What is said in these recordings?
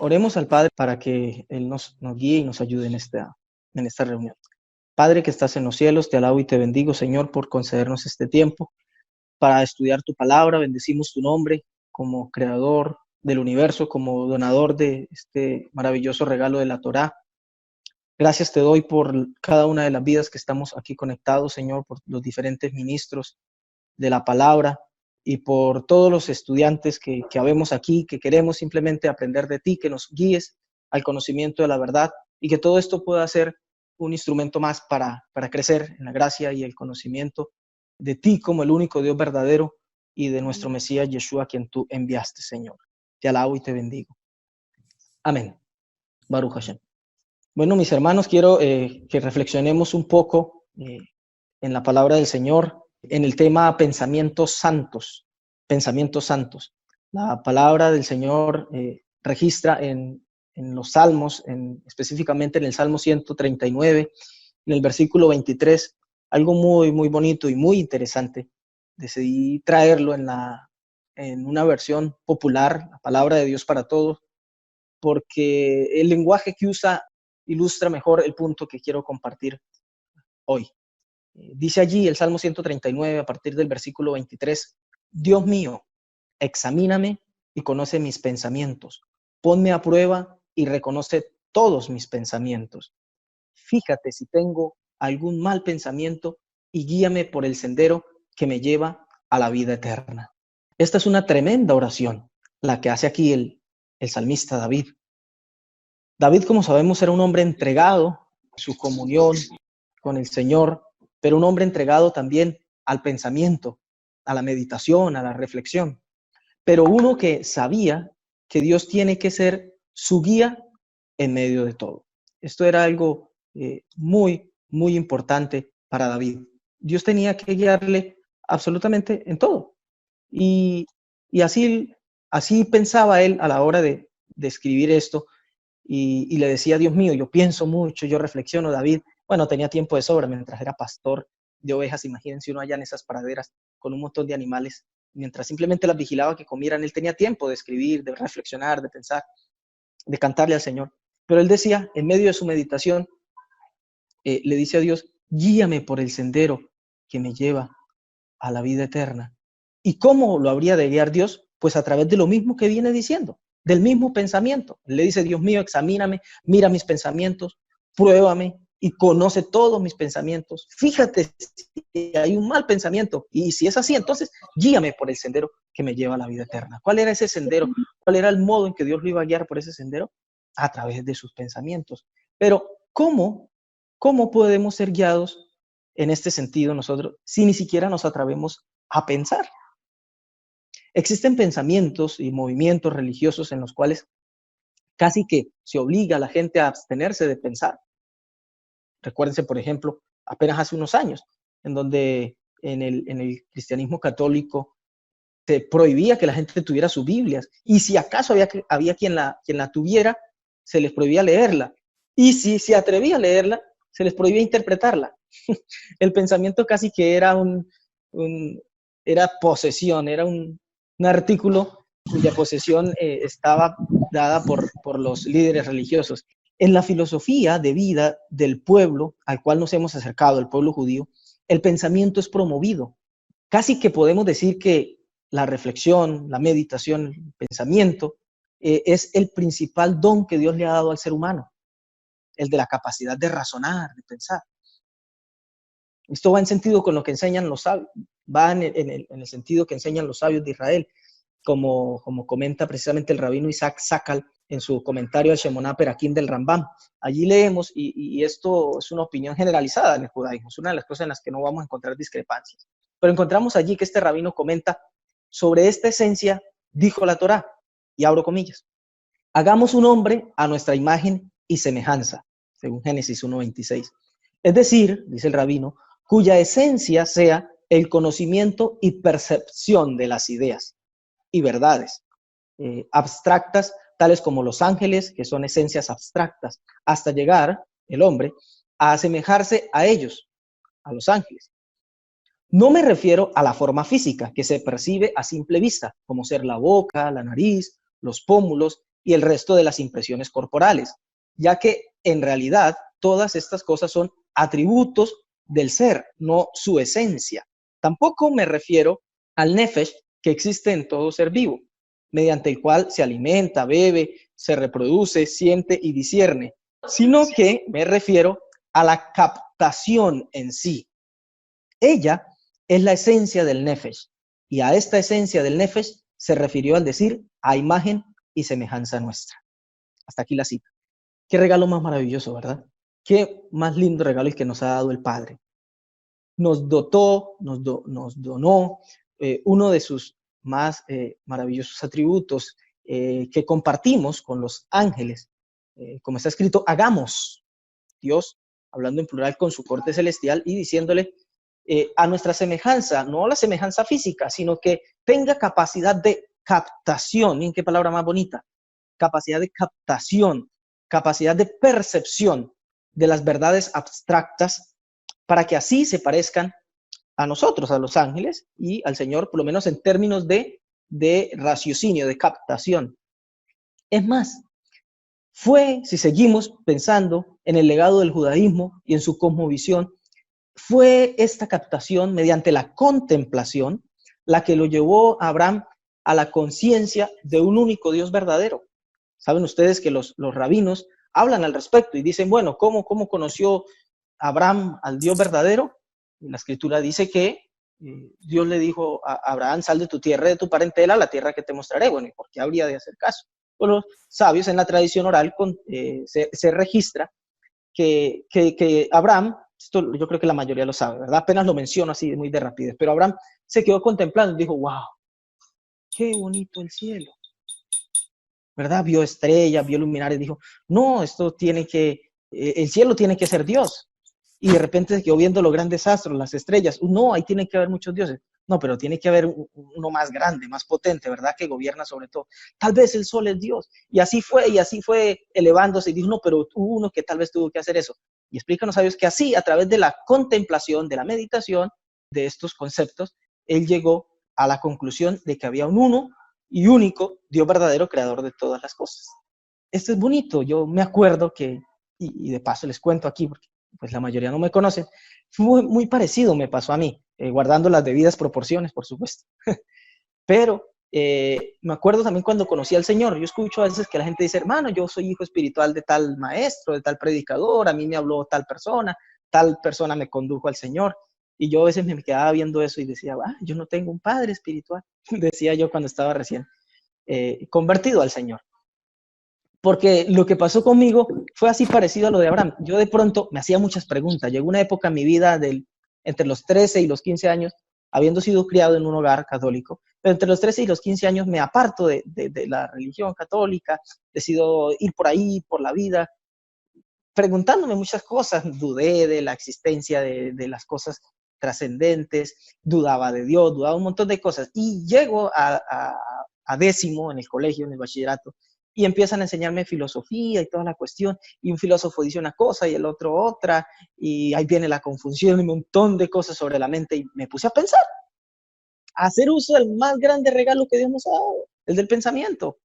Oremos al Padre para que Él nos guíe y nos ayude en esta reunión. Padre que estás en los cielos, te alabo y te bendigo, Señor, por concedernos este tiempo para estudiar tu palabra. Bendecimos tu nombre como creador del universo, como donador de este maravilloso regalo de la Torá. Gracias te doy por cada una de las vidas que estamos aquí conectados, Señor, por los diferentes ministros de la palabra y por todos los estudiantes que habemos aquí, que queremos simplemente aprender de ti, que nos guíes al conocimiento de la verdad y que todo esto pueda ser un instrumento más para crecer en la gracia y el conocimiento de ti como el único Dios verdadero y de nuestro Mesías Yeshua, quien tú enviaste, Señor. Te alabo y te bendigo. Amén. Baruch Hashem. Bueno, mis hermanos, quiero que reflexionemos un poco en la palabra del Señor, en el tema pensamientos santos, pensamientos santos. La palabra del Señor registra en los Salmos, específicamente en el Salmo 139, en el versículo 23, algo muy, muy bonito y muy interesante. Decidí traerlo en una versión popular, la palabra de Dios para todos, porque el lenguaje que usa ilustra mejor el punto que quiero compartir hoy. Dice allí el Salmo 139, a partir del versículo 23, Dios mío, examíname y conoce mis pensamientos. Ponme a prueba y reconoce todos mis pensamientos. Fíjate si tengo algún mal pensamiento y guíame por el sendero que me lleva a la vida eterna. Esta es una tremenda oración, la que hace aquí el salmista David. David, como sabemos, era un hombre entregado a su comunión con el Señor, pero un hombre entregado también al pensamiento, a la meditación, a la reflexión. Pero uno que sabía que Dios tiene que ser su guía en medio de todo. Esto era algo muy, muy importante para David. Dios tenía que guiarle absolutamente en todo. Y así pensaba él a la hora de escribir esto. Y le decía, Dios mío, yo pienso mucho, yo reflexiono. David, bueno, tenía tiempo de sobra mientras era pastor de ovejas. Imagínense uno allá en esas praderas con un montón de animales, mientras simplemente las vigilaba que comieran. Él tenía tiempo de escribir, de reflexionar, de pensar, de cantarle al Señor. Pero él decía, en medio de su meditación, le dice a Dios, guíame por el sendero que me lleva a la vida eterna. ¿Y cómo lo habría de guiar Dios? Pues a través de lo mismo que viene diciendo, del mismo pensamiento. Le dice, Dios mío, examíname, mira mis pensamientos, pruébame y conoce todos mis pensamientos. Fíjate si hay un mal pensamiento y si es así, entonces guíame por el sendero que me lleva a la vida eterna. ¿Cuál era ese sendero? ¿Cuál era el modo en que Dios lo iba a guiar por ese sendero? A través de sus pensamientos. Pero ¿cómo podemos ser guiados en este sentido nosotros si ni siquiera nos atrevemos a pensar? Existen pensamientos y movimientos religiosos en los cuales casi que se obliga a la gente a abstenerse de pensar. Recuérdense, por ejemplo, apenas hace unos años, en donde en el cristianismo católico se prohibía que la gente tuviera sus Biblias, y si acaso había quien la tuviera, se les prohibía leerla, y si se atrevía a leerla, se les prohibía interpretarla. El pensamiento casi que era era posesión, era un artículo cuya posesión estaba dada por los líderes religiosos. En la filosofía de vida del pueblo al cual nos hemos acercado, el pueblo judío, el pensamiento es promovido. Casi que podemos decir que la reflexión, la meditación, el pensamiento es el principal don que Dios le ha dado al ser humano, el de la capacidad de razonar, de pensar. Esto va en sentido con lo que enseñan los sabios, va en el sentido que enseñan los sabios de Israel, como comenta precisamente el rabino Isaac Sakal en su comentario al Shemonah Perakim del Rambam. Allí leemos, y esto es una opinión generalizada en el judaísmo, es una de las cosas en las que no vamos a encontrar discrepancias, pero encontramos allí que este rabino comenta sobre esta esencia, dijo la Torá, y abro comillas, hagamos un hombre a nuestra imagen y semejanza, según Génesis 1:26. Es decir, dice el rabino, cuya esencia sea el conocimiento y percepción de las ideas y verdades abstractas, tales como los ángeles, que son esencias abstractas, hasta llegar, el hombre, a asemejarse a ellos, a los ángeles. No me refiero a la forma física que se percibe a simple vista, como ser la boca, la nariz, los pómulos y el resto de las impresiones corporales, ya que en realidad todas estas cosas son atributos del ser, no su esencia. Tampoco me refiero al nefesh que existe en todo ser vivo, mediante el cual se alimenta, bebe, se reproduce, siente y discierne, sino que me refiero a la captación en sí. Ella es la esencia del nefesh, y a esta esencia del nefesh se refirió al decir a imagen y semejanza nuestra. Hasta aquí la cita. Qué regalo más maravilloso, ¿verdad? Qué más lindo regalo el que nos ha dado el Padre. Nos dotó, nos donó uno de sus más maravillosos atributos que compartimos con los ángeles. Como está escrito, hagamos. Dios, hablando en plural con su corte celestial y diciéndole a nuestra semejanza, no la semejanza física, sino que tenga capacidad de captación. Miren qué palabra más bonita. Capacidad de captación, capacidad de percepción de las verdades abstractas para que así se parezcan a nosotros, a los ángeles y al Señor, por lo menos en términos de raciocinio, de captación. Es más, si seguimos pensando en el legado del judaísmo y en su cosmovisión, fue esta captación mediante la contemplación la que lo llevó a Abraham a la conciencia de un único Dios verdadero. Saben ustedes que los rabinos hablan al respecto y dicen, bueno, ¿cómo conoció Abraham al Dios verdadero? Y la escritura dice que Dios le dijo a Abraham, sal de tu tierra, de tu parentela, a la tierra que te mostraré. Bueno, ¿y por qué habría de hacer caso? Pues los sabios en la tradición oral se registra que Abraham, esto yo creo que la mayoría lo sabe, ¿verdad? Apenas lo menciono así muy de rapidez, pero Abraham se quedó contemplando y dijo, wow, qué bonito el cielo, ¿verdad? Vio estrellas, vio luminares, dijo, no, el cielo tiene que ser Dios. Y de repente se quedó viendo los grandes astros, las estrellas. No, ahí tiene que haber muchos dioses. No, pero tiene que haber uno más grande, más potente, ¿verdad? Que gobierna sobre todo. Tal vez el sol es Dios. Y así fue elevándose. Y dijo, no, pero hubo uno que tal vez tuvo que hacer eso. Y explican los sabios que así, a través de la contemplación, de la meditación de estos conceptos, él llegó a la conclusión de que había un uno y único Dios verdadero, creador de todas las cosas. Esto es bonito. Yo me acuerdo que, y de paso les cuento aquí, porque pues la mayoría no me conocen, muy parecido me pasó a mí, guardando las debidas proporciones, por supuesto. Pero me acuerdo también cuando conocí al Señor. Yo escucho a veces que la gente dice, hermano, yo soy hijo espiritual de tal maestro, de tal predicador, a mí me habló tal persona me condujo al Señor. Y yo a veces me quedaba viendo eso y decía, yo no tengo un padre espiritual, decía yo cuando estaba recién convertido al Señor. Porque lo que pasó conmigo fue así parecido a lo de Abraham. Yo de pronto me hacía muchas preguntas. Llegó una época en mi vida entre los 13 y los 15 años, habiendo sido criado en un hogar católico, pero entre los 13 y los 15 años me aparto de la religión católica, decido ir por ahí, por la vida, preguntándome muchas cosas. Dudé de la existencia de las cosas trascendentes, dudaba de Dios, dudaba un montón de cosas. Y llego a décimo en el colegio, en el bachillerato, y empiezan a enseñarme filosofía y toda la cuestión, y un filósofo dice una cosa y el otro otra, y ahí viene la confusión y un montón de cosas sobre la mente, y me puse a pensar, a hacer uso del más grande regalo que Dios nos ha dado, el del pensamiento,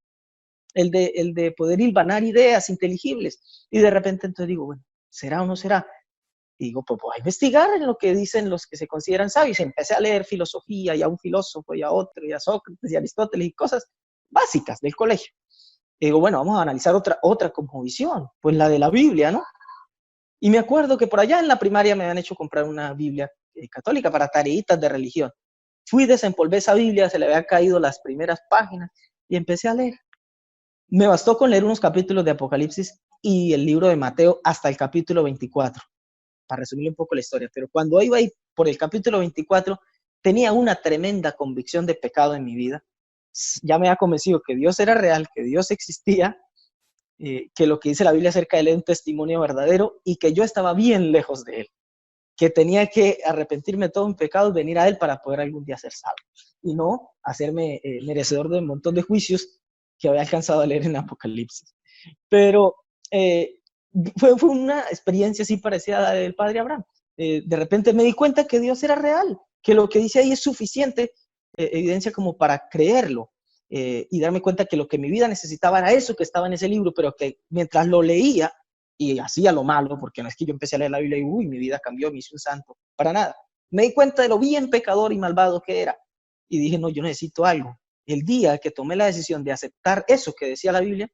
el de poder hilvanar ideas inteligibles, y de repente entonces digo, bueno, ¿será o no será? Y digo, pues voy a investigar en lo que dicen los que se consideran sabios. Empecé a leer filosofía y a un filósofo y a otro, y a Sócrates y a Aristóteles y cosas básicas del colegio. Y digo, bueno, vamos a analizar otra cosmovisión, pues la de la Biblia, ¿no? Y me acuerdo que por allá en la primaria me habían hecho comprar una Biblia católica para tareitas de religión. Fui, desempolvé esa Biblia, se le habían caído las primeras páginas y empecé a leer. Me bastó con leer unos capítulos de Apocalipsis y el libro de Mateo hasta el capítulo 24, para resumir un poco la historia. Pero cuando iba ahí por el capítulo 24, tenía una tremenda convicción de pecado en mi vida. Ya me había convencido que Dios era real, que Dios existía, que lo que dice la Biblia acerca de él es un testimonio verdadero y que yo estaba bien lejos de él, que tenía que arrepentirme de todo mi pecado y venir a él para poder algún día ser salvo y no hacerme merecedor de un montón de juicios que había alcanzado a leer en Apocalipsis. Pero fue una experiencia así parecida a la del padre Abraham. De repente me di cuenta que Dios era real, que lo que dice ahí es suficiente evidencia como para creerlo. y darme cuenta que lo que mi vida necesitaba era eso que estaba en ese libro, pero que mientras lo leía y hacía lo malo, porque no es que yo empecé a leer la Biblia y uy, mi vida cambió, me hice un santo, para nada. Me di cuenta de lo bien pecador y malvado que era y dije, no, yo necesito algo. El día que tomé la decisión de aceptar eso que decía la Biblia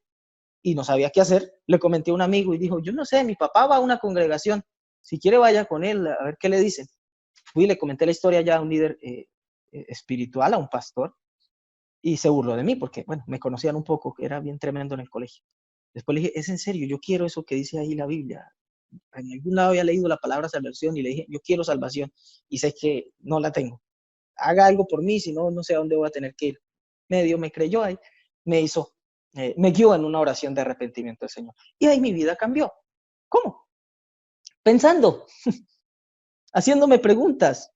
y no sabía qué hacer, le comenté a un amigo y dijo, yo no sé, mi papá va a una congregación, si quiere vaya con él a ver qué le dicen. Fui y le comenté la historia ya a un líder espiritual, a un pastor, y se burló de mí porque, bueno, me conocían un poco, que era bien tremendo en el colegio. Después le dije, es en serio, yo quiero eso que dice ahí la Biblia. En algún lado había leído la palabra salvación y le dije, yo quiero salvación y sé que no la tengo. Haga algo por mí, si no, no sé a dónde voy a tener que ir. Medio me creyó ahí, me guió en una oración de arrepentimiento al Señor. Y ahí mi vida cambió. ¿Cómo? Pensando, haciéndome preguntas,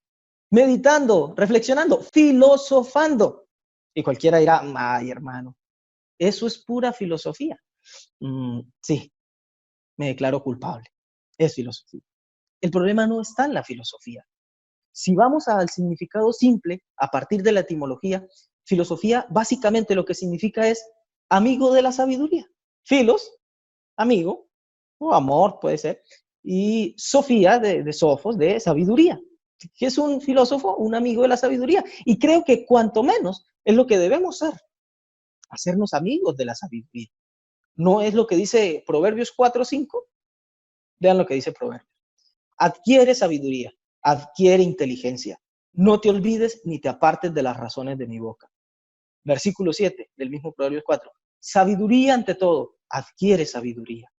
meditando, reflexionando, filosofando. Y cualquiera dirá, ay hermano, eso es pura filosofía. Sí, me declaro culpable. Es filosofía. El problema no está en la filosofía. Si vamos al significado simple, a partir de la etimología, filosofía básicamente lo que significa es amigo de la sabiduría. Filos, amigo, o amor puede ser, y Sofía, de Sofos, de sabiduría. ¿Qué es un filósofo? Un amigo de la sabiduría. Y creo que cuanto menos es lo que debemos ser, hacernos amigos de la sabiduría. ¿No es lo que dice Proverbios 4:5? Vean lo que dice Proverbios. Adquiere sabiduría, adquiere inteligencia. No te olvides ni te apartes de las razones de mi boca. Versículo 7 del mismo Proverbios 4. Sabiduría ante todo, adquiere sabiduría.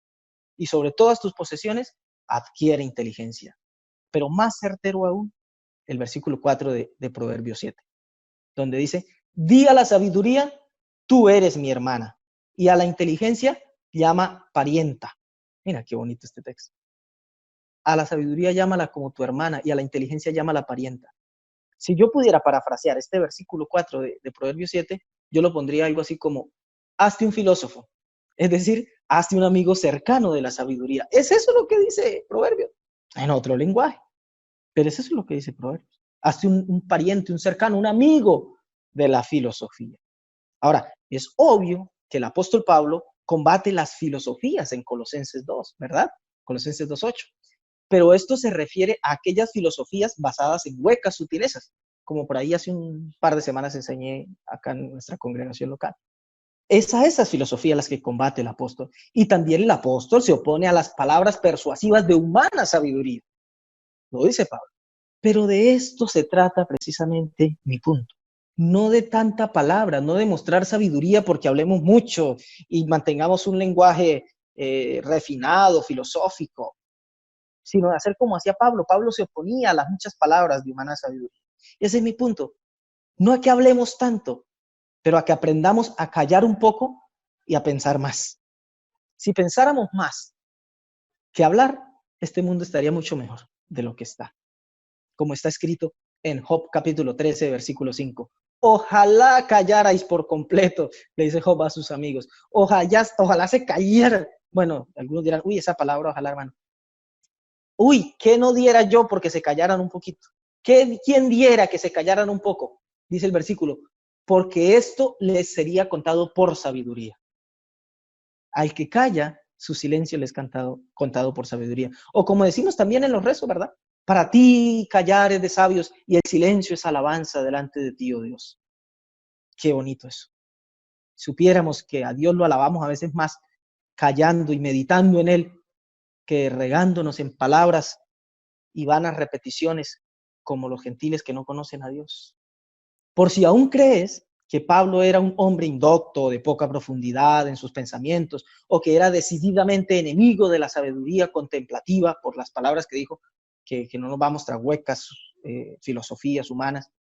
Y sobre todas tus posesiones, adquiere inteligencia. Pero más certero aún, el versículo 4 de Proverbios 7, donde dice, di a la sabiduría, tú eres mi hermana. Y a la inteligencia, llama parienta. Mira qué bonito este texto. A la sabiduría llámala como tu hermana y a la inteligencia llámala parienta. Si yo pudiera parafrasear este versículo 4 de Proverbios 7, yo lo pondría algo así como, hazte un filósofo, es decir, hazte un amigo cercano de la sabiduría. ¿Es eso lo que dice Proverbios? En otro lenguaje, pero es eso lo que dice Proverbios. Hazte un pariente, un cercano, un amigo de la filosofía. Ahora, es obvio que el apóstol Pablo combate las filosofías en Colosenses 2, ¿verdad? Colosenses 2:8. Pero esto se refiere a aquellas filosofías basadas en huecas sutilezas, como por ahí hace un par de semanas enseñé acá en nuestra congregación local. Es a esas filosofías las que combate el apóstol. Y también el apóstol se opone a las palabras persuasivas de humana sabiduría. Lo dice Pablo. Pero de esto se trata precisamente mi punto. No de tanta palabra, no de mostrar sabiduría porque hablemos mucho y mantengamos un lenguaje refinado, filosófico, sino de hacer como hacía Pablo. Pablo se oponía a las muchas palabras de humana sabiduría. Ese es mi punto. No a que hablemos tanto, pero a que aprendamos a callar un poco y a pensar más. Si pensáramos más que hablar, este mundo estaría mucho mejor de lo que está. Como está escrito en Job capítulo 13, versículo 5. Ojalá callarais por completo, le dice Job a sus amigos. Ojalá se callara. Bueno, algunos dirán, uy, esa palabra, ojalá, hermano. Uy, ¿qué no diera yo porque se callaran un poquito? ¿Quién diera que se callaran un poco? Dice el versículo, porque esto les sería contado por sabiduría. Al que calla, su silencio les es contado por sabiduría. O como decimos también en los rezos, ¿verdad? Para ti callar es de sabios y el silencio es alabanza delante de ti, oh Dios. Qué bonito eso. Supiéramos que a Dios lo alabamos a veces más callando y meditando en Él que regándonos en palabras y vanas repeticiones como los gentiles que no conocen a Dios. Por si aún crees que Pablo era un hombre indocto, de poca profundidad en sus pensamientos, o que era decididamente enemigo de la sabiduría contemplativa por las palabras que dijo, que no nos vamos tras huecas filosofías humanas.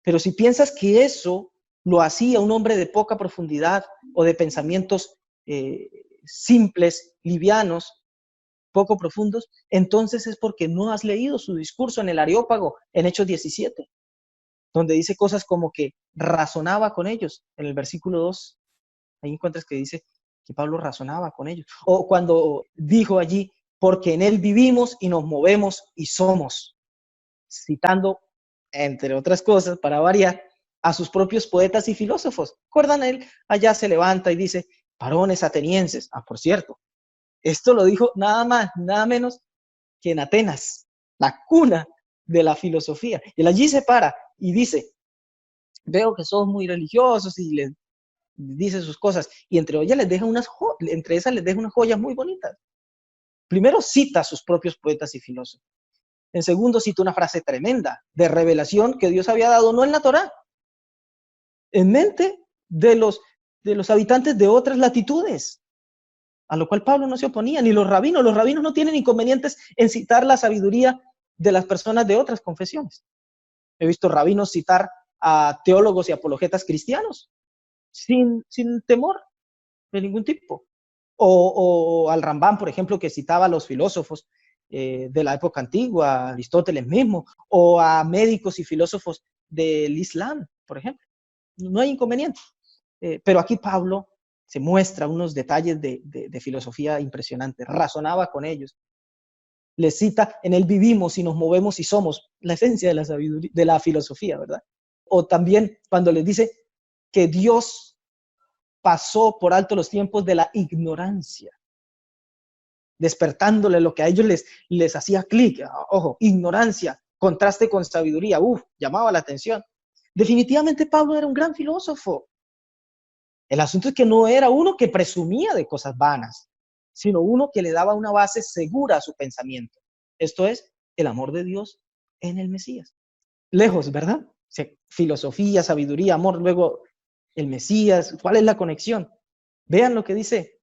Pero si piensas que eso lo hacía un hombre de poca profundidad o de pensamientos simples, livianos, poco profundos, entonces es porque no has leído su discurso en el Areópago, en Hechos 17, donde dice cosas como que razonaba con ellos, en el versículo 2, ahí encuentras que dice que Pablo razonaba con ellos, o cuando dijo allí, porque en él vivimos y nos movemos y somos, citando, entre otras cosas, para variar, a sus propios poetas y filósofos. ¿Recuerdan? Él allá se levanta y dice, varones atenienses. Por cierto, esto lo dijo nada más, nada menos que en Atenas, la cuna de la filosofía. Y él allí se para y dice, veo que son muy religiosos, y les dice sus cosas, y entre ellas les deja entre esas les deja unas joyas muy bonitas. Primero cita a sus propios poetas y filósofos. En segundo cita una frase tremenda de revelación que Dios había dado no en la Torá, en mente de los habitantes de otras latitudes, a lo cual Pablo no se oponía, ni los rabinos. Los rabinos no tienen inconvenientes en citar la sabiduría de las personas de otras confesiones. He visto rabinos citar a teólogos y apologetas cristianos sin temor de ningún tipo. O al Rambam, por ejemplo, que citaba a los filósofos de la época antigua, Aristóteles mismo, o a médicos y filósofos del Islam, por ejemplo. No hay inconveniente. Pero aquí Pablo se muestra unos detalles de filosofía impresionantes. Razonaba con ellos. Les cita, en él vivimos y nos movemos y somos, la esencia de la sabiduría, de la filosofía, ¿verdad? O también cuando les dice que Dios pasó por alto los tiempos de la ignorancia, despertándole lo que a ellos les hacía clic. Ojo, ignorancia, contraste con sabiduría, llamaba la atención. Definitivamente Pablo era un gran filósofo. El asunto es que no era uno que presumía de cosas vanas, sino uno que le daba una base segura a su pensamiento. Esto es, el amor de Dios en el Mesías. Lejos, ¿verdad? Filosofía, sabiduría, amor, luego el Mesías. ¿Cuál es la conexión? Vean lo que dice,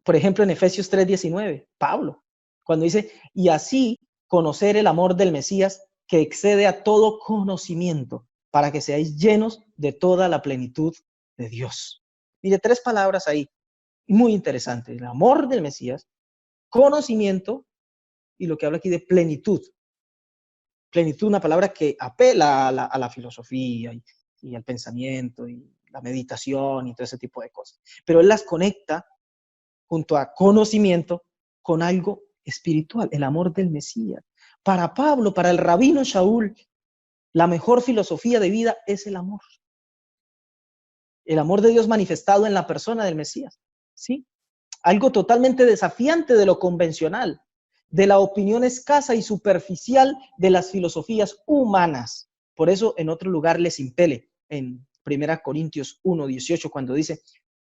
por ejemplo, en Efesios 3:19, Pablo, cuando dice, y así conocer el amor del Mesías que excede a todo conocimiento, para que seáis llenos de toda la plenitud de Dios. Mire, 3 palabras ahí, muy interesantes. El amor del Mesías, conocimiento, y lo que habla aquí de plenitud. Plenitud, una palabra que apela a la filosofía y al pensamiento y la meditación y todo ese tipo de cosas. Pero él las conecta junto a conocimiento con algo espiritual, el amor del Mesías. Para Pablo, para el rabino Shaul, la mejor filosofía de vida es el amor. El amor de Dios manifestado en la persona del Mesías. ¿Sí? Algo totalmente desafiante de lo convencional, de la opinión escasa y superficial de las filosofías humanas. Por eso en otro lugar les impele, en 1 Corintios 1:18, cuando dice,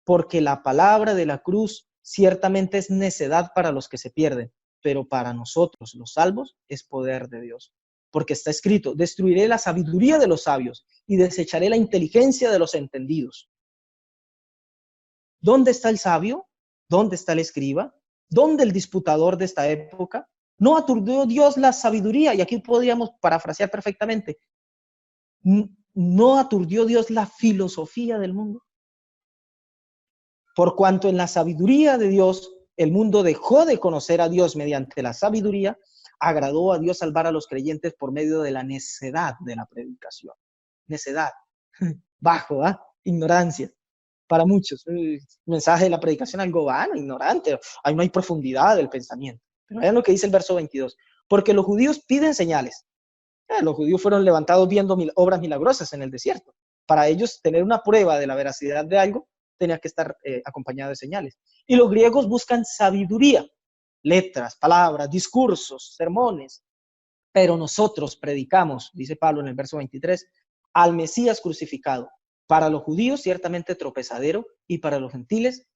porque la palabra de la cruz ciertamente es necedad para los que se pierden, pero para nosotros, los salvos, es poder de Dios. Porque está escrito, destruiré la sabiduría de los sabios y desecharé la inteligencia de los entendidos. ¿Dónde está el sabio? ¿Dónde está el escriba? ¿Dónde el disputador de esta época? ¿No aturdió Dios la sabiduría? Y aquí podríamos parafrasear perfectamente. ¿No aturdió Dios la filosofía del mundo? Por cuanto en la sabiduría de Dios, el mundo dejó de conocer a Dios mediante la sabiduría, agradó a Dios salvar a los creyentes por medio de la necedad de la predicación. Necedad, bajo, ignorancia. Para muchos, el mensaje de la predicación algo vano, ignorante, ahí no hay profundidad del pensamiento. Pero vean lo que dice el verso 22. Porque los judíos piden señales. Los judíos fueron levantados viendo obras milagrosas en el desierto. Para ellos, tener una prueba de la veracidad de algo tenía que estar acompañado de señales. Y los griegos buscan sabiduría, letras, palabras, discursos, sermones. Pero nosotros predicamos, dice Pablo en el verso 23, al Mesías crucificado. Para los judíos, ciertamente tropezadero, y para los gentiles,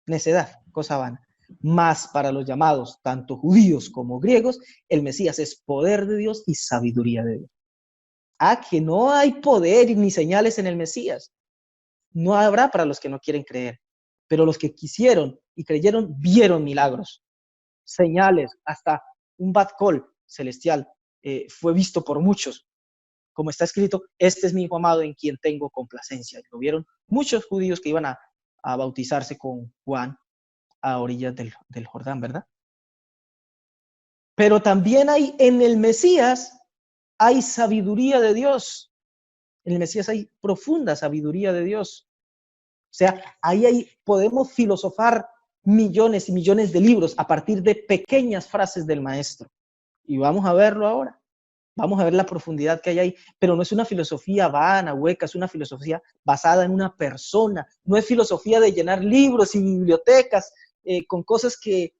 necedad, cosa vana. Mas para los llamados, tanto judíos como griegos, el Mesías es poder de Dios y sabiduría de Dios. Que no hay poder ni señales en el Mesías. No habrá para los que no quieren creer. Pero los que quisieron y creyeron, vieron milagros, señales, hasta un bat call celestial fue visto por muchos. Como está escrito, este es mi hijo amado en quien tengo complacencia. Lo vieron muchos judíos que iban a bautizarse con Juan a orillas del Jordán, ¿verdad? Pero también hay en el Mesías, hay sabiduría de Dios. En el Mesías hay profunda sabiduría de Dios. O sea, ahí podemos filosofar millones y millones de libros a partir de pequeñas frases del maestro. Y vamos a verlo ahora. Vamos a ver la profundidad que hay ahí, pero no es una filosofía vana, hueca, es una filosofía basada en una persona. No es filosofía de llenar libros y bibliotecas con cosas que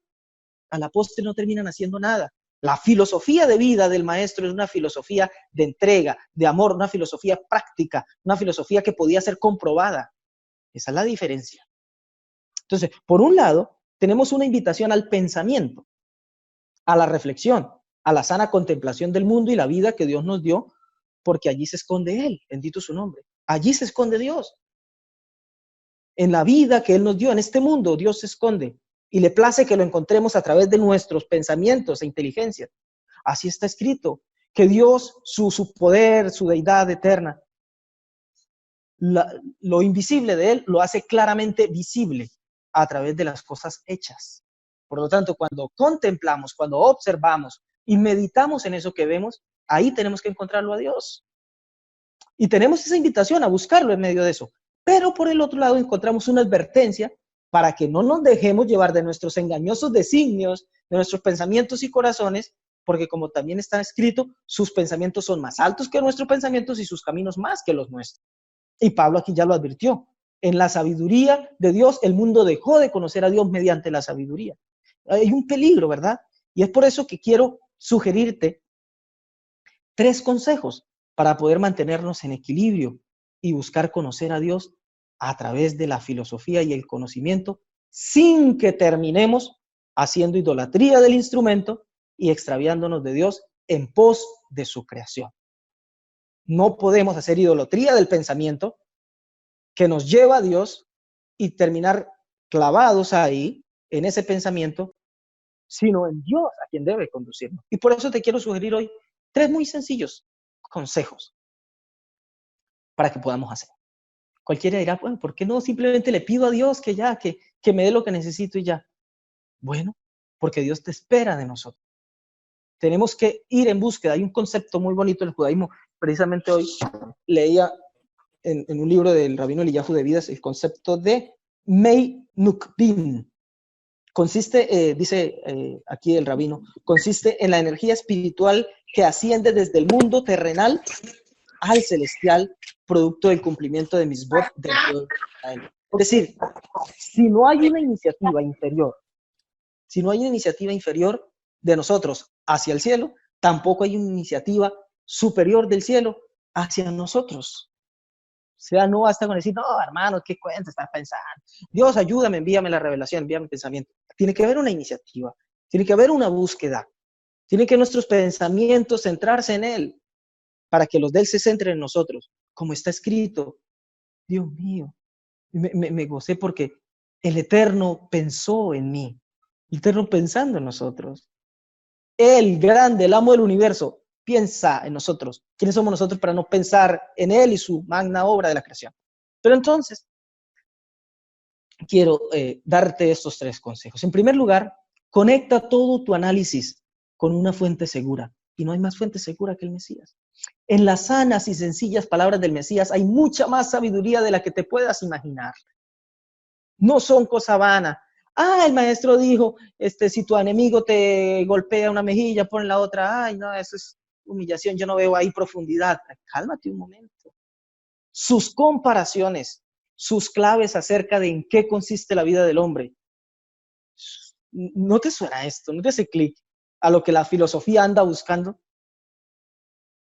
a la postre no terminan haciendo nada. La filosofía de vida del maestro es una filosofía de entrega, de amor, una filosofía práctica, una filosofía que podía ser comprobada. Esa es la diferencia. Entonces, por un lado, tenemos una invitación al pensamiento, a la reflexión, a la sana contemplación del mundo y la vida que Dios nos dio, porque allí se esconde Él, bendito su nombre. Allí se esconde Dios. En la vida que Él nos dio, en este mundo, Dios se esconde. Y le place que lo encontremos a través de nuestros pensamientos e inteligencia. Así está escrito, que Dios, su poder, su deidad eterna, lo invisible de Él lo hace claramente visible a través de las cosas hechas. Por lo tanto, cuando contemplamos, cuando observamos y meditamos en eso que vemos, ahí tenemos que encontrarlo a Dios. Y tenemos esa invitación a buscarlo en medio de eso. Pero por el otro lado encontramos una advertencia para que no nos dejemos llevar de nuestros engañosos designios, de nuestros pensamientos y corazones, porque como también está escrito, sus pensamientos son más altos que nuestros pensamientos y sus caminos más que los nuestros. Y Pablo aquí ya lo advirtió. En la sabiduría de Dios, el mundo dejó de conocer a Dios mediante la sabiduría. Hay un peligro, ¿verdad? Y es por eso que quiero sugerirte 3 consejos para poder mantenernos en equilibrio y buscar conocer a Dios a través de la filosofía y el conocimiento, sin que terminemos haciendo idolatría del instrumento y extraviándonos de Dios en pos de su creación. No podemos hacer idolatría del pensamiento que nos lleva a Dios y terminar clavados ahí, en ese pensamiento, sino en Dios a quien debe conducirnos. Y por eso te quiero sugerir hoy 3 muy sencillos consejos para que podamos hacer. Cualquiera dirá, bueno, ¿por qué no simplemente le pido a Dios que me dé lo que necesito y ya? Bueno, porque Dios te espera de nosotros. Tenemos que ir en búsqueda. Hay un concepto muy bonito del judaísmo. Precisamente hoy leía en un libro del rabino Eliyahu de Vidas el concepto de Mei Nukbin. Consiste, dice aquí el rabino, consiste en la energía espiritual que asciende desde el mundo terrenal al celestial, producto del cumplimiento de Misbot del pueblo de Israel. Es decir, si no hay una iniciativa inferior de nosotros hacia el cielo, tampoco hay una iniciativa superior del cielo hacia nosotros. O sea, no basta con decir, no, hermano, ¿qué cuenta estás pensando? Dios, ayúdame, envíame la revelación, envíame el pensamiento. Tiene que haber una iniciativa, tiene que haber una búsqueda, tiene que nuestros pensamientos centrarse en Él, para que los de Él se centren en nosotros. Como está escrito, Dios mío, me gocé porque el Eterno pensó en mí, el Eterno pensando en nosotros. Él, grande, el amo del universo, piensa en nosotros. ¿Quiénes somos nosotros para no pensar en Él y su magna obra de la creación? Pero entonces, quiero darte estos 3 consejos. En primer lugar, conecta todo tu análisis con una fuente segura. Y no hay más fuente segura que el Mesías. En las sanas y sencillas palabras del Mesías hay mucha más sabiduría de la que te puedas imaginar. No son cosa vana. El maestro dijo, si tu enemigo te golpea una mejilla, pon la otra. Ay, no, eso es humillación, yo no veo ahí profundidad. Cálmate un momento. Sus comparaciones, sus claves acerca de en qué consiste la vida del hombre. ¿No te suena esto? ¿No te hace clic a lo que la filosofía anda buscando?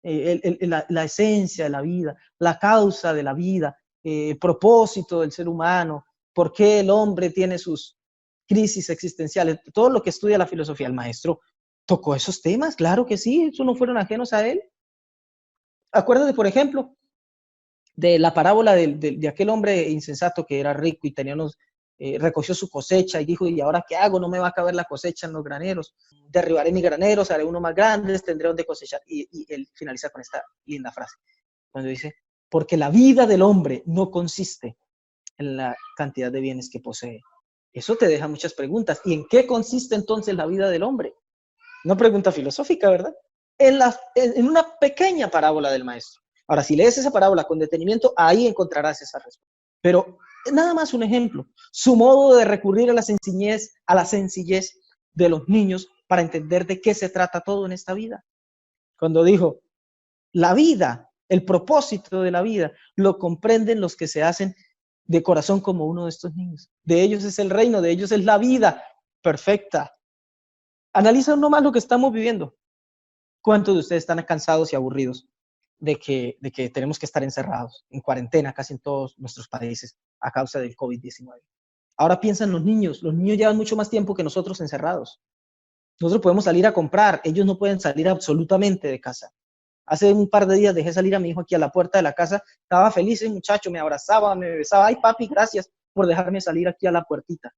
La esencia de la vida, la causa de la vida, el propósito del ser humano, por qué el hombre tiene sus crisis existenciales, todo lo que estudia la filosofía. El maestro tocó esos temas, claro que sí, eso no fueron ajenos a él. Acuérdate, por ejemplo, de la parábola de aquel hombre insensato que era rico y tenía recogió su cosecha y dijo, ¿y ahora qué hago? No me va a caber la cosecha en los graneros. Derribaré mis graneros, haré uno más grande, tendré donde cosechar. Y él finaliza con esta linda frase, cuando dice, porque la vida del hombre no consiste en la cantidad de bienes que posee. Eso te deja muchas preguntas. ¿Y en qué consiste entonces la vida del hombre? Una pregunta filosófica, ¿verdad? En una pequeña parábola del maestro. Ahora, si lees esa parábola con detenimiento, ahí encontrarás esa respuesta. Pero nada más un ejemplo. Su modo de recurrir a la sencillez de los niños para entender de qué se trata todo en esta vida. Cuando dijo, La vida, el propósito de la vida, lo comprenden los que se hacen de corazón como uno de estos niños. De ellos es el reino, de ellos es la vida perfecta. Analiza uno más lo que estamos viviendo. ¿Cuántos de ustedes están cansados y aburridos de que tenemos que estar encerrados, en cuarentena casi en todos nuestros países a causa del COVID-19? Ahora piensan los niños llevan mucho más tiempo que nosotros encerrados. Nosotros podemos salir a comprar, ellos no pueden salir absolutamente de casa. Hace un par de días dejé salir a mi hijo aquí a la puerta de la casa, estaba feliz el muchacho, me abrazaba, me besaba, ay papi, gracias por dejarme salir aquí a la puertita.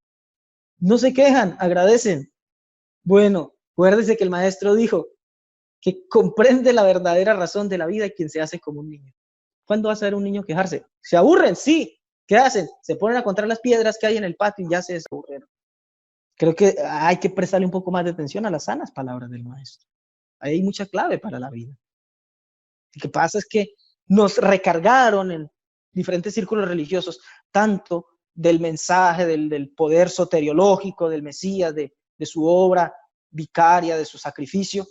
No se quejan, agradecen. Bueno, acuérdese que el maestro dijo que comprende la verdadera razón de la vida y quien se hace como un niño. ¿Cuándo vas a ver un niño quejarse? ¿Se aburren? Sí. ¿Qué hacen? Se ponen a contar las piedras que hay en el patio y ya se desaburrieron. Creo que hay que prestarle un poco más de atención a las sanas palabras del maestro. Ahí hay mucha clave para la vida. Lo que pasa es que nos recargaron en diferentes círculos religiosos tanto del mensaje, del poder soteriológico del Mesías, de su obra vicaria, de su sacrificio,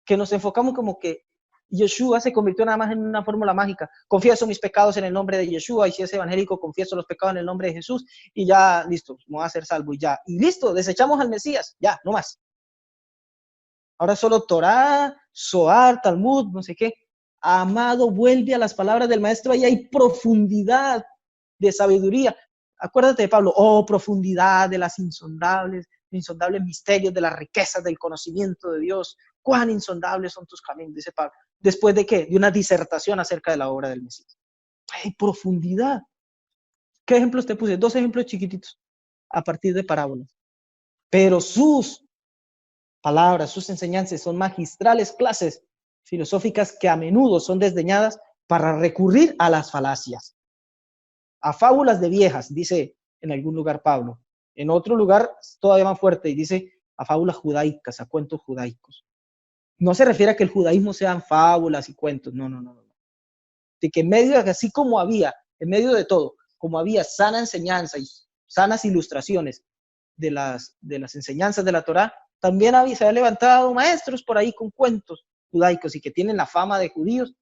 que nos enfocamos como que Yeshua se convirtió nada más en una fórmula mágica. Confieso mis pecados en el nombre de Yeshua, y si es evangélico, confieso los pecados en el nombre de Jesús, y ya, listo, me voy a hacer salvo, y ya. Y listo, desechamos al Mesías, ya, no más. Ahora solo Torá, Zohar, Talmud, no sé qué. Amado, vuelve a las palabras del maestro, ahí hay profundidad de sabiduría. Acuérdate de Pablo, oh, profundidad de las insondables misterios de las riquezas del conocimiento de Dios. Cuán insondables son tus caminos, dice Pablo. ¿Después de qué? De una disertación acerca de la obra del Mesías. Hay profundidad. ¿Qué ejemplos te puse? 2 ejemplos chiquititos a partir de parábolas. Pero sus palabras, sus enseñanzas son magistrales clases filosóficas que a menudo son desdeñadas para recurrir a las falacias, a fábulas de viejas, dice en algún lugar Pablo. En otro lugar todavía más fuerte y dice a fábulas judaicas, a cuentos judaicos. No se refiere a que el judaísmo sean fábulas y cuentos, no. De que en medio, así como había, en medio de todo, como había sana enseñanza y sanas ilustraciones de las enseñanzas de la Torá, también se han levantado maestros por ahí con cuentos judaicos y que tienen la fama de judíos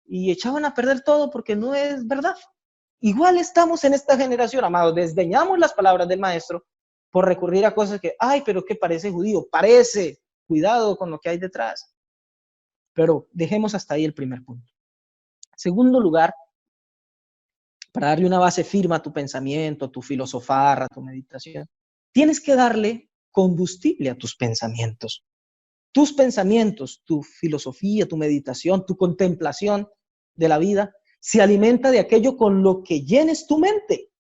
y echaban a perder todo porque no es verdad. Igual estamos en esta generación, amados, desdeñamos las palabras del maestro por recurrir a cosas que, ay, pero que parece judío, parece, cuidado con lo que hay detrás. Pero dejemos hasta ahí el primer punto. Segundo lugar, para darle una base firme a tu pensamiento, a tu filosofar, a tu meditación, tienes que darle combustible a tus pensamientos. Tus pensamientos, tu filosofía, tu meditación, tu contemplación de la vida, se alimenta de aquello con lo que llenes tu mente.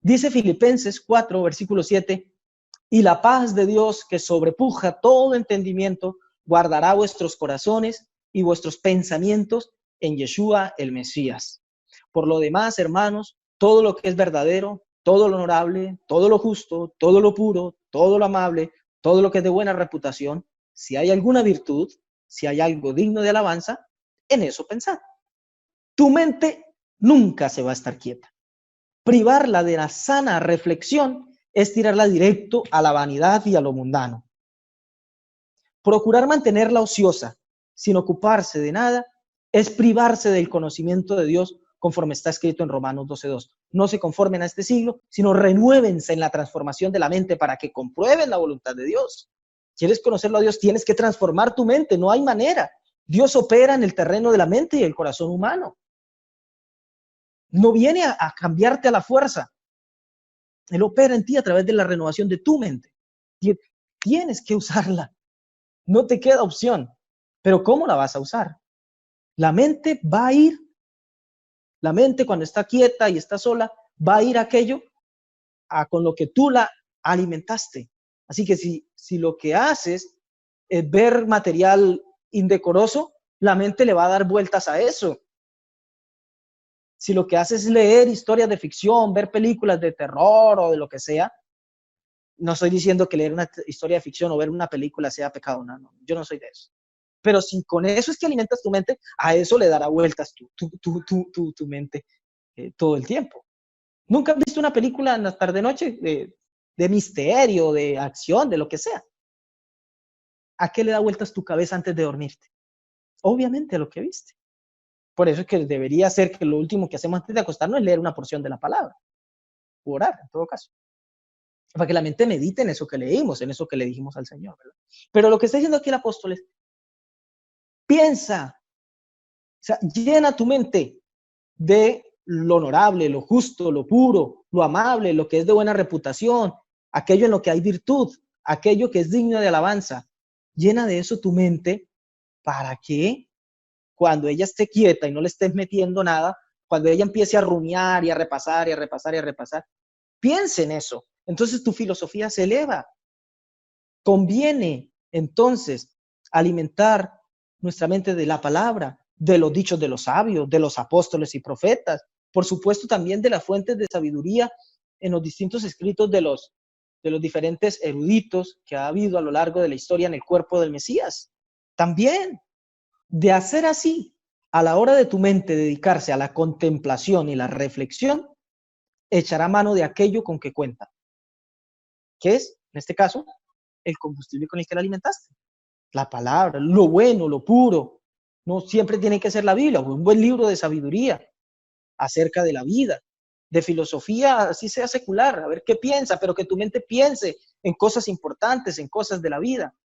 Dice Filipenses 4, versículo 7, y la paz de Dios que sobrepuja todo entendimiento, guardará vuestros corazones y vuestros pensamientos en Yeshua el Mesías. Por lo demás, hermanos, todo lo que es verdadero, todo lo honorable, todo lo justo, todo lo puro, todo lo amable, todo lo que es de buena reputación, si hay alguna virtud, si hay algo digno de alabanza, en eso pensad. Tu mente nunca se va a estar quieta. Privarla de la sana reflexión es tirarla directo a la vanidad y a lo mundano. Procurar mantenerla ociosa, sin ocuparse de nada, es privarse del conocimiento de Dios, conforme está escrito en Romanos 12:2. No se conformen a este siglo, sino renuévense en la transformación de la mente para que comprueben la voluntad de Dios. ¿Quieres conocerlo a Dios? Tienes que transformar tu mente, no hay manera. Dios opera en el terreno de la mente y el corazón humano. No viene a cambiarte a la fuerza. Él opera en ti a través de la renovación de tu mente. Tienes que usarla. No te queda opción. Pero ¿cómo la vas a usar? La mente va a ir. La mente cuando está quieta y está sola, va a ir a aquello con lo que tú la alimentaste. Así que si lo que haces es ver material indecoroso, la mente le va a dar vueltas a eso. Si lo que haces es leer historias de ficción, ver películas de terror o de lo que sea, no estoy diciendo que leer una historia de ficción o ver una película sea pecado, no, yo no soy de eso. Pero si con eso es que alimentas tu mente, a eso le dará vueltas tu mente todo el tiempo. ¿Nunca has visto una película en la tarde-noche de misterio, de acción, de lo que sea? ¿A qué le da vueltas tu cabeza antes de dormirte? obviamente a lo que viste. Por eso es que debería ser que lo último que hacemos antes de acostarnos es leer una porción de la palabra, o orar, en todo caso. Para que la mente medite en eso que leímos, en eso que le dijimos al Señor, ¿verdad? Pero lo que está diciendo aquí el apóstol es, piensa, o sea, llena tu mente de lo honorable, lo justo, lo puro, lo amable, lo que es de buena reputación, aquello en lo que hay virtud, aquello que es digno de alabanza. Llena de eso tu mente para que cuando ella esté quieta y no le estés metiendo nada, cuando ella empiece a rumiar y a repasar y a repasar y a repasar, piense en eso. Entonces tu filosofía se eleva. Conviene entonces alimentar nuestra mente de la palabra, de los dichos de los sabios, de los apóstoles y profetas, por supuesto también de las fuentes de sabiduría en los distintos escritos de los diferentes eruditos que ha habido a lo largo de la historia en el cuerpo del Mesías. También de hacer así, a la hora de tu mente dedicarse a la contemplación y la reflexión, echará mano de aquello con que cuenta, que es, en este caso, el combustible con el que la alimentaste. La palabra, lo bueno, lo puro. No siempre tiene que ser la Biblia, un buen libro de sabiduría acerca de la vida, de filosofía, así sea secular, a ver qué piensa, pero que tu mente piense en cosas importantes, en cosas de la vida,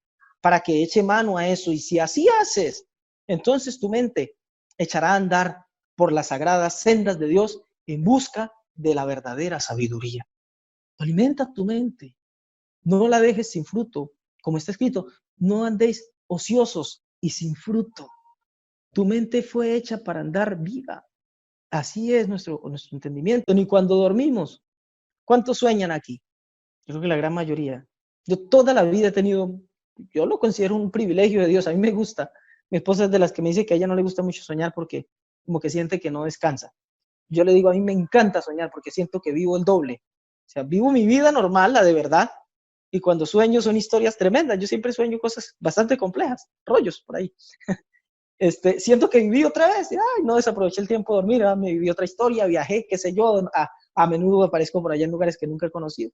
para que eche mano a eso. Y si así haces, entonces tu mente echará a andar por las sagradas sendas de Dios en busca de la verdadera sabiduría. Alimenta tu mente, no la dejes sin fruto. Como está escrito, no andéis ociosos y sin fruto. Tu mente fue hecha para andar viva. Así es nuestro entendimiento. Ni cuando dormimos. ¿Cuántos sueñan aquí? Yo creo que la gran mayoría. Yo toda la vida he tenido, yo lo considero un privilegio de Dios. A mí me gusta. Mi esposa es de las que me dice que a ella no le gusta mucho soñar porque como que siente que no descansa. Yo le digo, a mí me encanta soñar porque siento que vivo el doble. O sea, vivo mi vida normal, la de verdad, y cuando sueño son historias tremendas. Yo siempre sueño cosas bastante complejas, rollos por ahí. Siento que viví otra vez, y, ay, no desaproveché el tiempo de dormir, me viví otra historia, viajé, qué sé yo, a menudo aparezco por allá en lugares que nunca he conocido,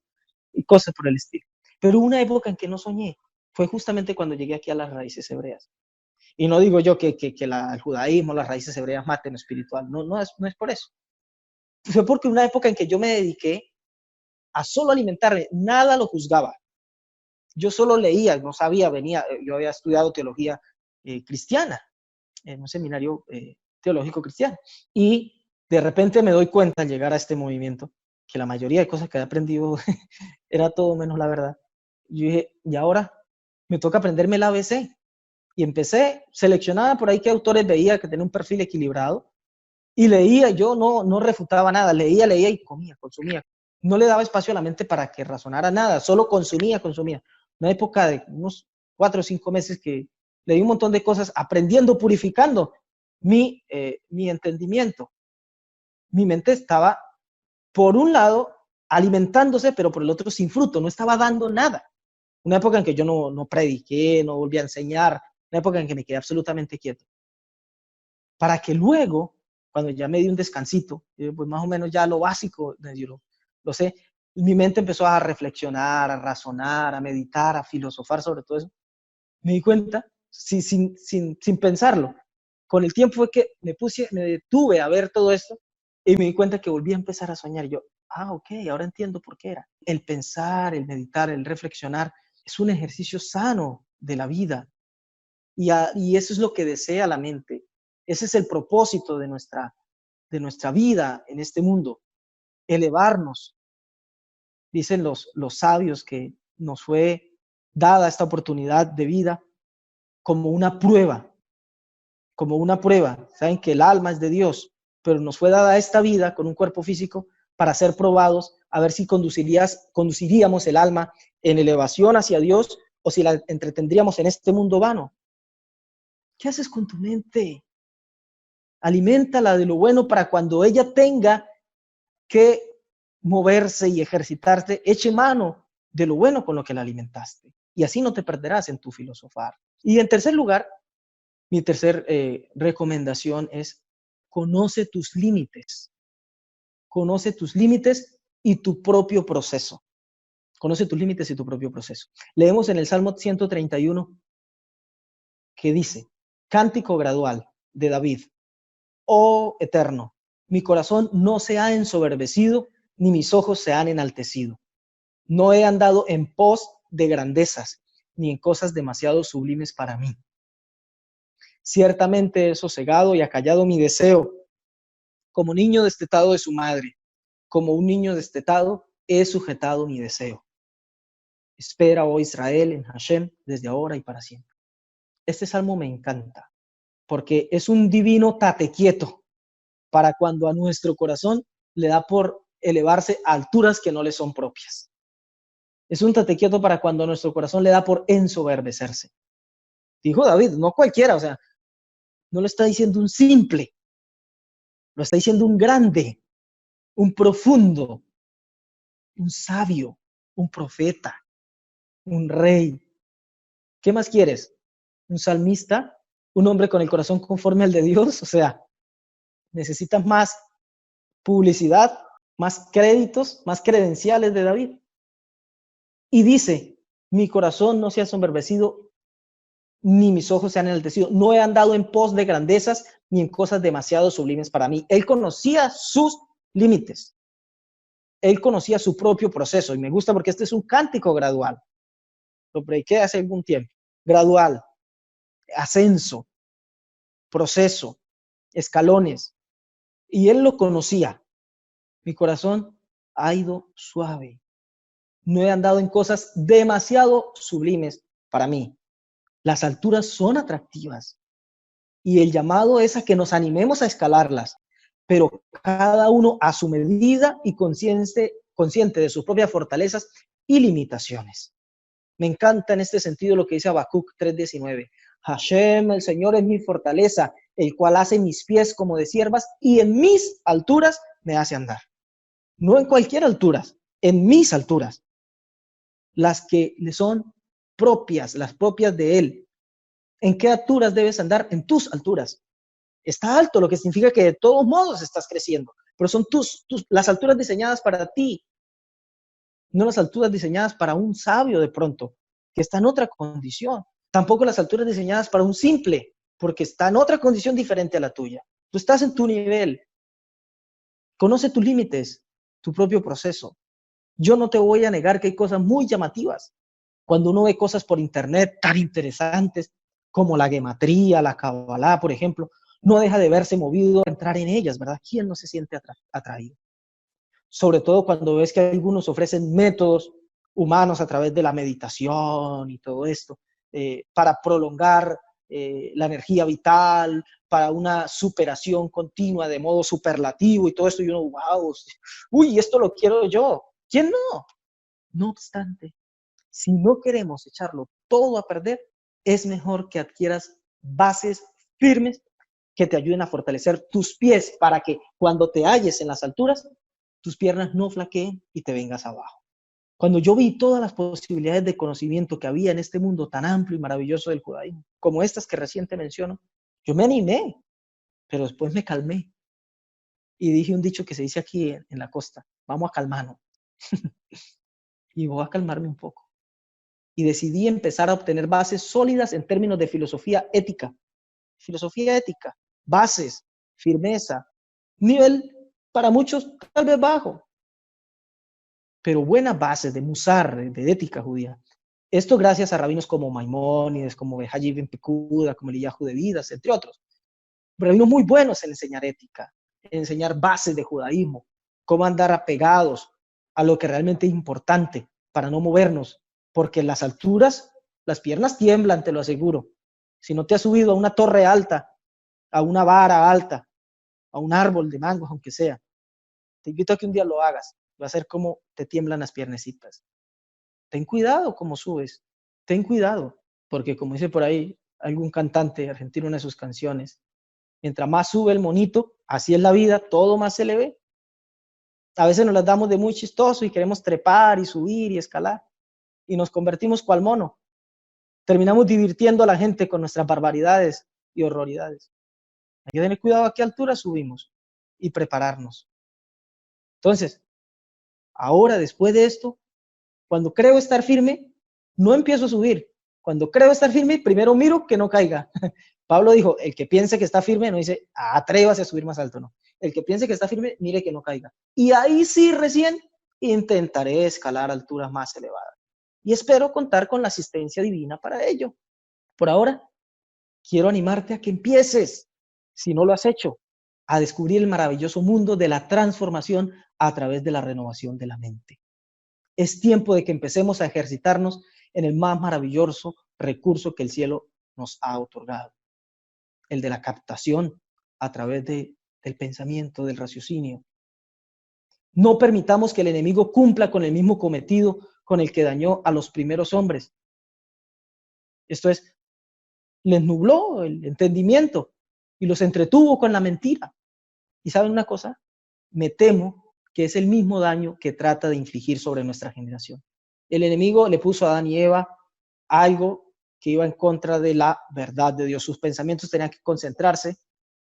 y cosas por el estilo. Pero una época en que no soñé fue justamente cuando llegué aquí a las raíces hebreas. Y no digo yo que el judaísmo, las raíces hebreas maten lo espiritual, no es por eso. Fue porque una época en que yo me dediqué a solo alimentarme, nada lo juzgaba. Yo solo leía, no sabía, yo había estudiado teología cristiana en un seminario teológico cristiano. Y de repente me doy cuenta al llegar a este movimiento que la mayoría de cosas que he aprendido era todo menos la verdad. Y yo dije, y ahora me toca aprenderme el ABC. Y empecé, seleccionaba por ahí qué autores veía que tenía un perfil equilibrado. Y leía, yo no refutaba nada, leía y comía, consumía. No le daba espacio a la mente para que razonara nada, solo consumía. Una época de unos 4 o 5 meses que leí un montón de cosas, aprendiendo, purificando mi entendimiento. Mi mente estaba, por un lado, alimentándose, pero por el otro sin fruto, no estaba dando nada. Una época en que yo no prediqué, no volví a enseñar, una época en que me quedé absolutamente quieto. Para que luego, cuando ya me di un descansito, pues más o menos ya lo básico, yo lo sé, mi mente empezó a reflexionar, a razonar, a meditar, a filosofar sobre todo eso. Me di cuenta, sin pensarlo, con el tiempo fue que me detuve a ver todo esto y me di cuenta que volví a empezar a soñar. Yo, ok, ahora entiendo por qué era. El pensar, el meditar, el reflexionar es un ejercicio sano de la vida y eso es lo que desea la mente. Ese es el propósito de nuestra vida en este mundo, elevarnos. Dicen los sabios que nos fue dada esta oportunidad de vida como una prueba. Saben que el alma es de Dios, pero nos fue dada esta vida con un cuerpo físico para ser probados, a ver si conduciríamos el alma en elevación hacia Dios o si la entretendríamos en este mundo vano. ¿Qué haces con tu mente? Aliméntala de lo bueno para cuando ella tenga que moverse y ejercitarse, eche mano de lo bueno con lo que la alimentaste. Y así no te perderás en tu filosofar. Y en tercer lugar, mi tercer recomendación es conoce tus límites. Conoce tus límites y tu propio proceso. Conoce tus límites y tu propio proceso. Leemos en el Salmo 131 que dice, Cántico gradual de David. Oh Eterno, mi corazón no se ha ensoberbecido, ni mis ojos se han enaltecido. No he andado en pos de grandezas, ni en cosas demasiado sublimes para mí. Ciertamente he sosegado y acallado mi deseo, como niño destetado de su madre. Como un niño destetado, he sujetado mi deseo. Espera, oh Israel, en Hashem, desde ahora y para siempre. Este salmo me encanta, porque es un divino tate quieto para cuando a nuestro corazón le da por elevarse a alturas que no le son propias. Es un tate quieto para cuando a nuestro corazón le da por ensoberbecerse. Dijo David, no cualquiera, o sea, no lo está diciendo un simple, lo está diciendo un grande, un profundo, un sabio, un profeta, un rey. ¿Qué más quieres? ¿Un salmista? ¿Un hombre con el corazón conforme al de Dios? O sea, necesitas más publicidad, más créditos, más credenciales de David. Y dice, mi corazón no se ha ensoberbecido, ni mis ojos se han enaltecido. No he andado en pos de grandezas, ni en cosas demasiado sublimes para mí. Él conocía sus límites. Él conocía su propio proceso. Y me gusta porque este es un cántico gradual. Lo prediqué hace algún tiempo. Gradual, ascenso, proceso, escalones. Y él lo conocía. Mi corazón ha ido suave. No he andado en cosas demasiado sublimes para mí. Las alturas son atractivas y el llamado es a que nos animemos a escalarlas, pero cada uno a su medida y consciente de sus propias fortalezas y limitaciones. Me encanta en este sentido lo que dice Habacuc 3:19. Hashem, el Señor es mi fortaleza, el cual hace mis pies como de ciervas y en mis alturas me hace andar. No en cualquier altura, en mis alturas. Las que le son propias, las propias de Él. ¿En qué alturas debes andar? En tus alturas. Está alto, lo que significa que de todos modos estás creciendo, pero son las alturas diseñadas para ti, no las alturas diseñadas para un sabio de pronto, que está en otra condición. Tampoco las alturas diseñadas para un simple, porque está en otra condición diferente a la tuya. Tú estás en tu nivel. Conoce tus límites, tu propio proceso. Yo no te voy a negar que hay cosas muy llamativas. Cuando uno ve cosas por internet tan interesantes como la gematría, la cabalá, por ejemplo, no deja de verse movido a entrar en ellas, ¿verdad? ¿Quién no se siente atraído? Sobre todo cuando ves que algunos ofrecen métodos humanos a través de la meditación y todo esto, para prolongar la energía vital, para una superación continua de modo superlativo y todo esto, y uno, wow, uy, esto lo quiero yo. ¿Quién no? No obstante, si no queremos echarlo todo a perder, es mejor que adquieras bases firmes que te ayuden a fortalecer tus pies para que cuando te halles en las alturas, tus piernas no flaqueen y te vengas abajo. Cuando yo vi todas las posibilidades de conocimiento que había en este mundo tan amplio y maravilloso del judaísmo, como estas que recién te menciono, yo me animé, pero después me calmé y dije un dicho que se dice aquí en la costa, vamos a calmarnos. Y voy a calmarme un poco. Y decidí empezar a obtener bases sólidas en términos de filosofía ética. Filosofía ética, bases, firmeza, nivel para muchos tal vez bajo, pero buenas bases de musar, de ética judía. Esto gracias a rabinos como Maimónides, como Behayi Ben Pekuda, como Eliyahu de Vidas, entre otros. Rabinos muy buenos en enseñar ética, en enseñar bases de judaísmo, cómo andar apegados a lo que realmente es importante para no movernos, porque en las alturas las piernas tiemblan, te lo aseguro. Si no te has subido a una torre alta, a una vara alta, a un árbol de mangos, aunque sea, te invito a que un día lo hagas. Va a ser como te tiemblan las piernecitas. Ten cuidado como subes. Ten cuidado, porque como dice por ahí algún cantante argentino en una de sus canciones, mientras más sube el monito, así es la vida, todo más se le ve. A veces nos las damos de muy chistoso y queremos trepar y subir y escalar. Y nos convertimos cual mono. Terminamos divirtiendo a la gente con nuestras barbaridades y horroridades. Hay que tener cuidado a qué altura subimos y prepararnos. Entonces, ahora después de esto, cuando creo estar firme, no empiezo a subir. Cuando creo estar firme, primero miro que no caiga. Pablo dijo, el que piense que está firme, no dice, atrévase a subir más alto, no. El que piense que está firme, mire que no caiga. Y ahí sí recién intentaré escalar alturas más elevadas. Y espero contar con la asistencia divina para ello. Por ahora, quiero animarte a que empieces, si no lo has hecho, a descubrir el maravilloso mundo de la transformación a través de la renovación de la mente. Es tiempo de que empecemos a ejercitarnos en el más maravilloso recurso que el cielo nos ha otorgado, el de la captación a través del pensamiento, del raciocinio. No permitamos que el enemigo cumpla con el mismo cometido con el que dañó a los primeros hombres. Esto es, les nubló el entendimiento y los entretuvo con la mentira. ¿Y saben una cosa? Me temo que es el mismo daño que trata de infligir sobre nuestra generación. El enemigo le puso a Adán y Eva algo que iba en contra de la verdad de Dios. Sus pensamientos tenían que concentrarse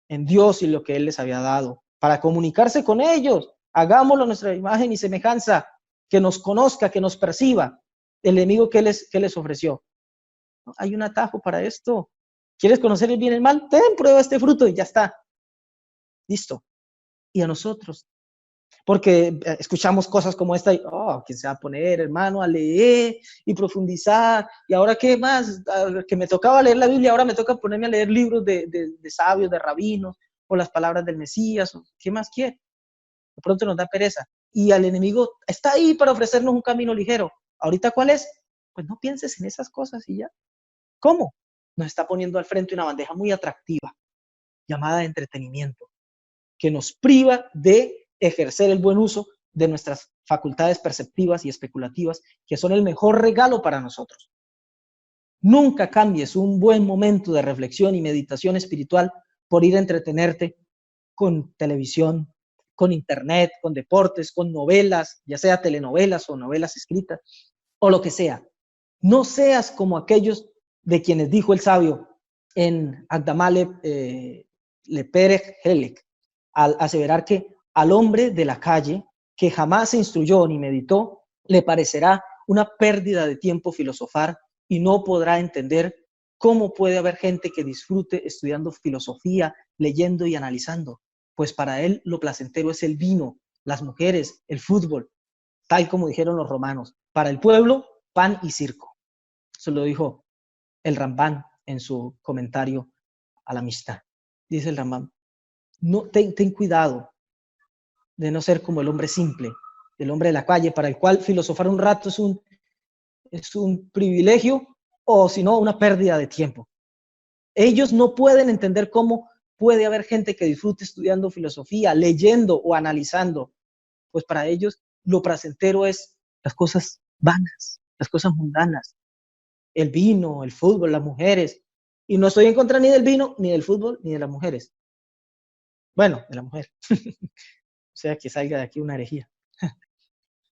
en Dios y lo que Él les había dado, para comunicarse con ellos. Hagámoslo a nuestra imagen y semejanza, que nos conozca, que nos perciba. El enemigo que les ofreció. Hay un atajo para esto. ¿Quieres conocer el bien y el mal? Prueba este fruto y ya está. Listo. Y a nosotros. Porque escuchamos cosas como esta y, ¿quién se va a poner, hermano, a leer y profundizar? Y ahora, ¿qué más? Que me tocaba leer la Biblia, ahora me toca ponerme a leer libros de sabios, de rabinos, o las palabras del Mesías, ¿qué más quiere? De pronto nos da pereza. Y al enemigo está ahí para ofrecernos un camino ligero. ¿Ahorita cuál es? Pues no pienses en esas cosas y ya. ¿Cómo? Nos está poniendo al frente una bandeja muy atractiva, llamada entretenimiento, que nos priva de ejercer el buen uso de nuestras facultades perceptivas y especulativas, que son el mejor regalo para nosotros. Nunca cambies un buen momento de reflexión y meditación espiritual por ir a entretenerte con televisión, con internet, con deportes, con novelas, ya sea telenovelas o novelas escritas, o lo que sea. No seas como aquellos de quienes dijo el sabio en Agdamale Leperech Helek, al aseverar que al hombre de la calle que jamás se instruyó ni meditó, le parecerá una pérdida de tiempo filosofar y no podrá entender cómo puede haber gente que disfrute estudiando filosofía, leyendo y analizando, pues para él lo placentero es el vino, las mujeres, el fútbol, tal como dijeron los romanos. Para el pueblo, pan y circo. Eso lo dijo el Rambán en su comentario a la Mishnah. Dice el Rambán, no, ten cuidado de no ser como el hombre simple, el hombre de la calle, para el cual filosofar un rato es un privilegio o si no, una pérdida de tiempo. Ellos no pueden entender cómo puede haber gente que disfrute estudiando filosofía, leyendo o analizando, pues para ellos lo placentero es las cosas vanas, las cosas mundanas, el vino, el fútbol, las mujeres. Y no estoy en contra ni del vino, ni del fútbol, ni de las mujeres. Bueno, de la mujer. O sea, que salga de aquí una herejía.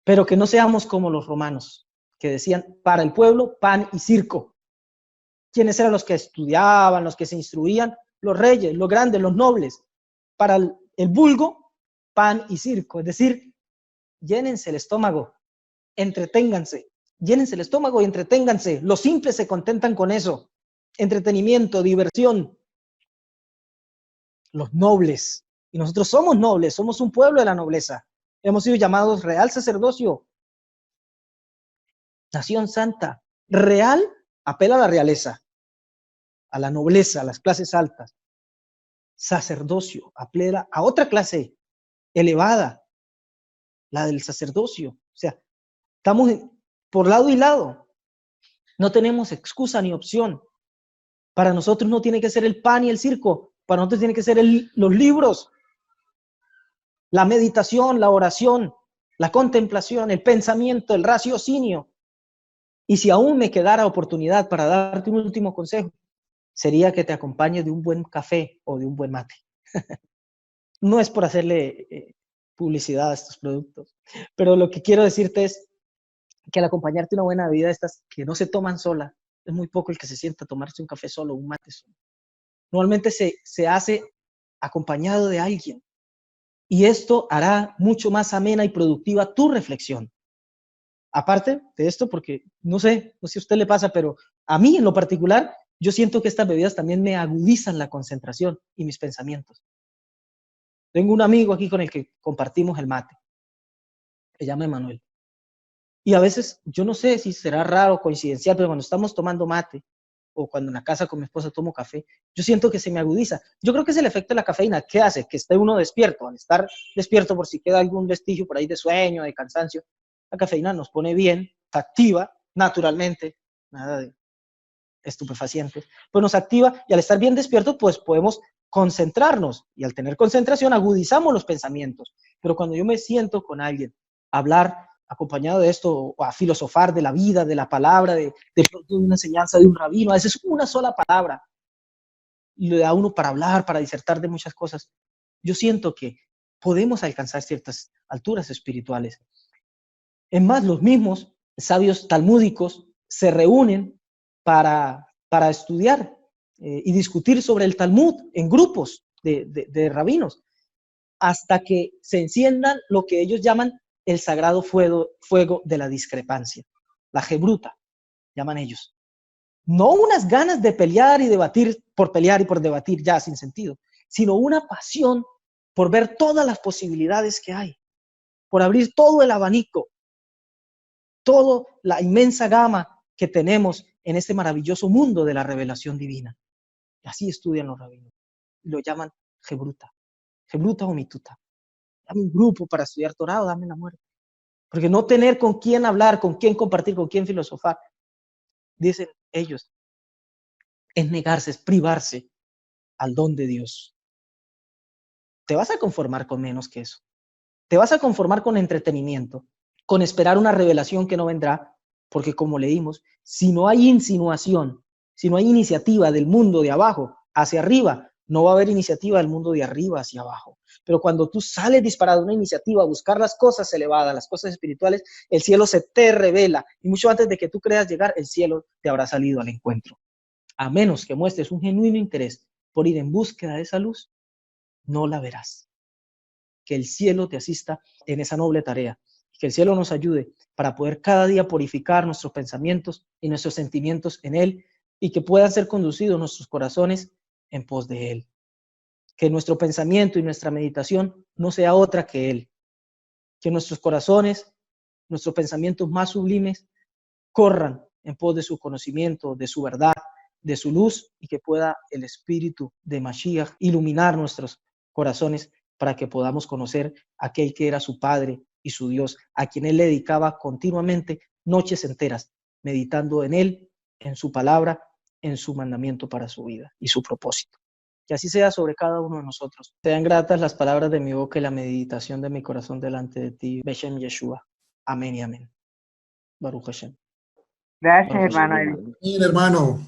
Pero que no seamos como los romanos, que decían, para el pueblo, pan y circo. ¿Quiénes eran los que estudiaban, los que se instruían? Los reyes, los grandes, los nobles. Para el vulgo, pan y circo. Es decir, llénense el estómago, entreténganse. Llénense el estómago y entreténganse. Los simples se contentan con eso. Entretenimiento, diversión. Los nobles. Y nosotros somos nobles, somos un pueblo de la nobleza. Hemos sido llamados real sacerdocio, nación santa. Real apela a la realeza, a la nobleza, a las clases altas. Sacerdocio apela a otra clase elevada, la del sacerdocio. O sea, estamos por lado y lado. No tenemos excusa ni opción. Para nosotros no tiene que ser el pan y el circo. Para nosotros tiene que ser los libros, la meditación, la oración, la contemplación, el pensamiento, el raciocinio. Y si aún me quedara oportunidad para darte un último consejo, sería que te acompañe de un buen café o de un buen mate. No es por hacerle publicidad a estos productos, pero lo que quiero decirte es que al acompañarte una buena bebida, estas que no se toman sola, es muy poco el que se sienta a tomarse un café solo, un mate solo. Normalmente se hace acompañado de alguien. Y esto hará mucho más amena y productiva tu reflexión. Aparte de esto, porque no sé si a usted le pasa, pero a mí en lo particular, yo siento que estas bebidas también me agudizan la concentración y mis pensamientos. Tengo un amigo aquí con el que compartimos el mate, se llama Emanuel. Y a veces, yo no sé si será raro o coincidencial, pero cuando estamos tomando mate, o cuando en la casa con mi esposa tomo café, yo siento que se me agudiza. Yo creo que es el efecto de la cafeína. ¿Qué hace? Que esté uno despierto. Al estar despierto, por si queda algún vestigio por ahí de sueño, de cansancio, la cafeína nos pone bien, se activa naturalmente, nada de estupefacientes, pues nos activa, y al estar bien despierto, pues podemos concentrarnos, y al tener concentración agudizamos los pensamientos. Pero cuando yo me siento con alguien a hablar acompañado de esto, o a filosofar de la vida, de la palabra, de una enseñanza de un rabino, a veces una sola palabra y le da a uno para hablar, para disertar de muchas cosas, yo siento que podemos alcanzar ciertas alturas espirituales. Es más, los mismos sabios talmúdicos se reúnen para estudiar y discutir sobre el Talmud en grupos de rabinos, hasta que se enciendan lo que ellos llaman el sagrado fuego de la discrepancia, la gebruta, llaman ellos. No unas ganas de pelear y debatir por pelear y por debatir ya sin sentido, sino una pasión por ver todas las posibilidades que hay, por abrir todo el abanico, toda la inmensa gama que tenemos en este maravilloso mundo de la revelación divina. Así estudian los rabinos. Lo llaman Gebruta o Mituta. Dame un grupo para estudiar Torah o dame la muerte. Porque no tener con quién hablar, con quién compartir, con quién filosofar, dicen ellos, es negarse, es privarse al don de Dios. Te vas a conformar con menos que eso. Te vas a conformar con entretenimiento, con esperar una revelación que no vendrá, porque como leímos, si no hay insinuación, si no hay iniciativa del mundo de abajo hacia arriba, no va a haber iniciativa del mundo de arriba hacia abajo. Pero cuando tú sales disparado de una iniciativa a buscar las cosas elevadas, las cosas espirituales, el cielo se te revela. Y mucho antes de que tú creas llegar, el cielo te habrá salido al encuentro. A menos que muestres un genuino interés por ir en búsqueda de esa luz, no la verás. Que el cielo te asista en esa noble tarea. Que el cielo nos ayude para poder cada día purificar nuestros pensamientos y nuestros sentimientos en Él, y que puedan ser conducidos nuestros corazones en pos de Él. Que nuestro pensamiento y nuestra meditación no sea otra que Él. Que nuestros corazones, nuestros pensamientos más sublimes, corran en pos de su conocimiento, de su verdad, de su luz, y que pueda el Espíritu de Mashiach iluminar nuestros corazones para que podamos conocer a aquel que era su Padre y su Dios, a quien Él le dedicaba continuamente noches enteras, meditando en Él, en su palabra, en su mandamiento para su vida y su propósito. Que así sea sobre cada uno de nosotros. Sean gratas las palabras de mi boca y la meditación de mi corazón delante de ti. Beshem Yeshua. Amén y amén. Baruch Hashem. Gracias, hermano. Bien, hermano.